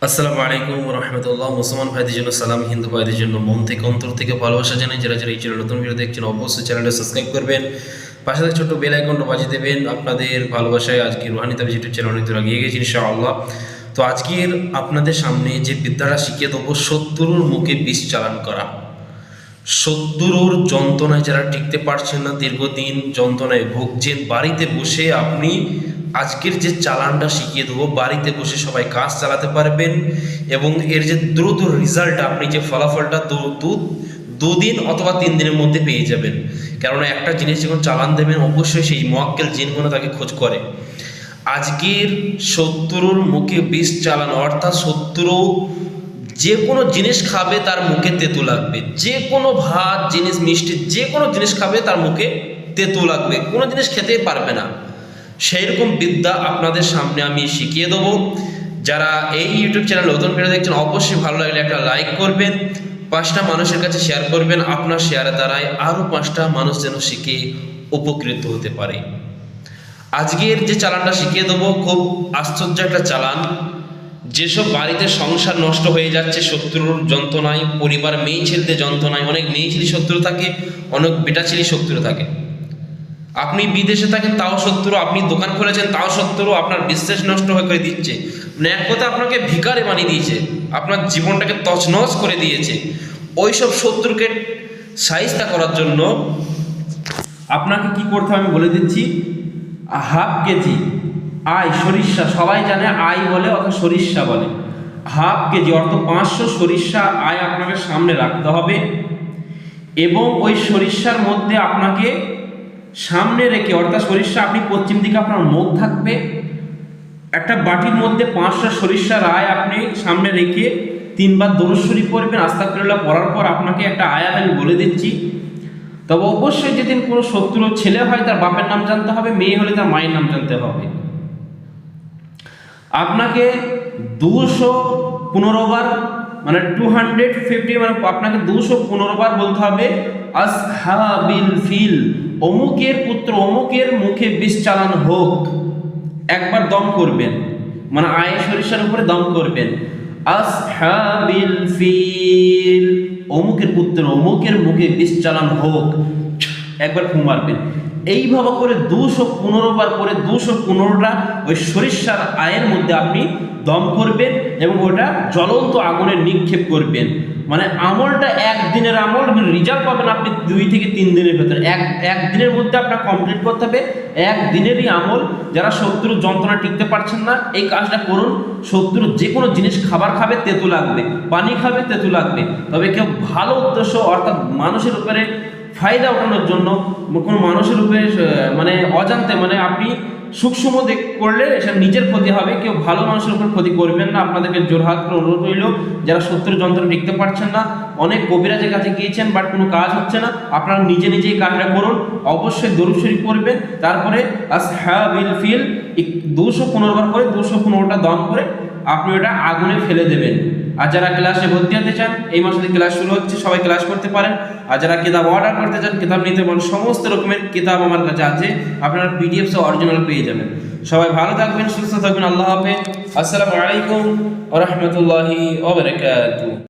আসসালামু আলাইকুম রহমতুল্লাহ। মুসলমান ভাইদের জন্য সালাম, হিন্দু ভাইদের জন্য মন থেকে অন্তর থেকে ভালোবাসা জানাই। যারা যারা এই চ্যানেল নতুন ভিডিও দেখছেন অবশ্যই চ্যানেলটা সাবস্ক্রাইব করবেন, পাশে থেকে ছোট্ট বেল আইকনটা বাজিয়ে দেবেন। আপনাদের ভালোবাসায় আজকে রুহানি তাবিজ ইউটিউব চ্যানেল অনেক দূর এগিয়ে গেছি ইনশাআল্লাহ। তো আজকের আপনাদের সামনে যে বিদ্যাটা শিখিয়ে দেবো, শত্রুর মুখে বিষ চালান করা। শত্রুর যন্ত্রণায় যারা টিকতে পারছেন না, দীর্ঘদিন যন্ত্রণায় ভুগছেন, বাড়িতে বসে আপনি আজকের যে চালানটা শিখিয়ে দেবো, বাড়িতে বসে সবাই কাজ চালাতে পারবেন এবং এর যে দ্রুত রেজাল্ট, আপনি যে ফলাফলটা দুদিন অথবা 3 দিনের মধ্যে পেয়ে যাবেন। কেননা একটা জিনিস যখন চালান দেবেন, অবশ্যই সেই মোয়াক্কেল জিনগুলো তাকে খোঁজ করে। আজকের শত্রুর মুখে বিষ চালানো অর্থাৎ শত্রু যে কোনো জিনিস খাবে তার মুখে তেতো লাগবে, যে কোনো ভাত জিনিস মিষ্টি যে কোনো জিনিস খাবে তার মুখে তেতো লাগবে, কোনো জিনিস খেতেই পারবে না। সেই রকম বিদ্যা আপনাদের সামনে আমি শিখিয়ে দেবো। যারা এই ইউটিউব চ্যানেল নতুন ভিডিও দেখছেন অবশ্যই ভালো লাগলে একটা লাইক করবেন, 5টা মানুষের কাছে শেয়ার করবেন। আপনার শেয়ারের দ্বারাই আরও 5টা মানুষ যেন শিখে উপকৃত হতে পারে। আজকের যে চালানটা শিখিয়ে দেবো খুব আশ্চর্য একটা চালান। যেসব বাড়িতে সংসার নষ্ট হয়ে যাচ্ছে শত্রুর যন্ত্রণায়, পরিবার মেয়ে ছেলেদের যন্ত্রণায়, অনেক মেয়ে ছেলে শত্রু থাকে, অনেক বেটা ছেলে শত্রু থাকে। আপনি বিদেশে থাকেন তাও শত্রু, আপনি দোকান খুলেছেন তাও শত্রু, আপনার বিশ্বাস নষ্ট হয়ে করে দিচ্ছে, মানে এক কথা আপনাকে ভিখারি বানিয়ে দিয়েছে, আপনার জীবনটাকে তছনছ করে দিয়েছে। ওই সব শত্রুকে সাহিস্তা করার জন্য আপনাকে কি করতে হবে আমি বলে দিচ্ছি। হাফ কেজি আই সরিষা, সবাই জানে আই বলে অথবা সরিষা বলে, হাফ কেজি অর্থ 500 সরিষা আই আপনাকে সামনে রাখতে হবে এবং ওই সরিষার মধ্যে আপনাকে সামনে রেখে, অর্থাৎ সরিষা আপনি পশ্চিম দিকে আপনার মুখ থাকবে, একটা বাটির মধ্যে 500 সরিষার আয় আপনি সামনে রেখে 3 বার দরুদ শরীফ পড়বেন। আস্তাগফিরুল্লাহ পড়ার পর আপনাকে একটা আয়াত আমি বলে দিচ্ছি। তবে অবশ্যই যেদিন কোনো শত্রু ছেলে হয় তার বাপের নাম জানতে হবে, মেয়ে হলে তার মায়ের নাম জানতে হবে। আপনাকে 215 বার মানে 250 মানে আপনাকে 215 বার বলতে হবে আসহাবিল ফিল, অমুকের পুত্র অমুকের মুখে বিষ চালান হোক। একবার দম করবেন, মানে আয়ে সরিষার উপরে দম করবেন, আসহাবিল ফিল, অমুকের পুত্র অমুকের মুখে বিষ চালান হোক, একবার ফু মারবেন। এইভাবে করে 215 বার করে 215টা ওই সরিষার আয়ের মধ্যে আপনি দম করবেন এবং ওটা জ্বলন্ত আগুনে নিক্ষেপ করবেন। মানে আমলটা একদিনের আমল, রেজাল্ট পাবেন আপনি 2 থেকে 3 দিনের ভেতরে। এক দিনের মধ্যে আপনার কমপ্লিট করতে হবে, একদিনেরই আমল। যারা শত্রুর যন্ত্রণা টিকতে পারছেন না এই কাজটা করুন। শত্রু যে কোনো জিনিস খাবার খাবে তেতো লাগবে, পানি খাবে তেতো লাগবে। তবে কেউ ভালো উদ্দেশ্য অর্থাৎ মানুষের উপরে ফায়দা ওঠানোর জন্য, কোনো মানুষের উপরে মানে অজান্তে, মানে আপনি সূক্ষ্ম করলে সেটা নিজের ক্ষতি হবে, কেউ ভালো মানুষের উপর ক্ষতি করবেন না। আপনাদেরকে জোরহাত করে অনুরোধ রইল, যারা শত্রুর যন্ত্রণা টিকতে পারছেন না, অনেক কবিরাজের কাছে গিয়েছেন বাট কোনো কাজ হচ্ছে না, আপনারা নিজে নিজেই কাজটা করুন। অবশ্যই দরুদ শরীফ পড়বেন, তারপরে আসহাবিল ফিল 215 বার করে 215টা দম করে আপনি ওটা আগুনে ফেলে দেবেন। আর যারা ক্লাসে ভর্তি হতে চান, এই মাসে ক্লাস শুরু হচ্ছে, সবাই ক্লাস করতে পারেন। আর যারা কিতাব অর্ডার করতে চান, কিতাব নিতে পারেন, সমস্ত রকমের কিতাব আমার কাছে আছে, আপনারা PDF সহ অরিজিনাল পেয়ে যাবেন। সবাই ভালো থাকবেন, সুস্থ থাকবেন। আল্লাহ হাফেজ। আসসালামু আলাইকুম ওয়া রাহমাতুল্লাহি ওয়া বারাকাতুহু।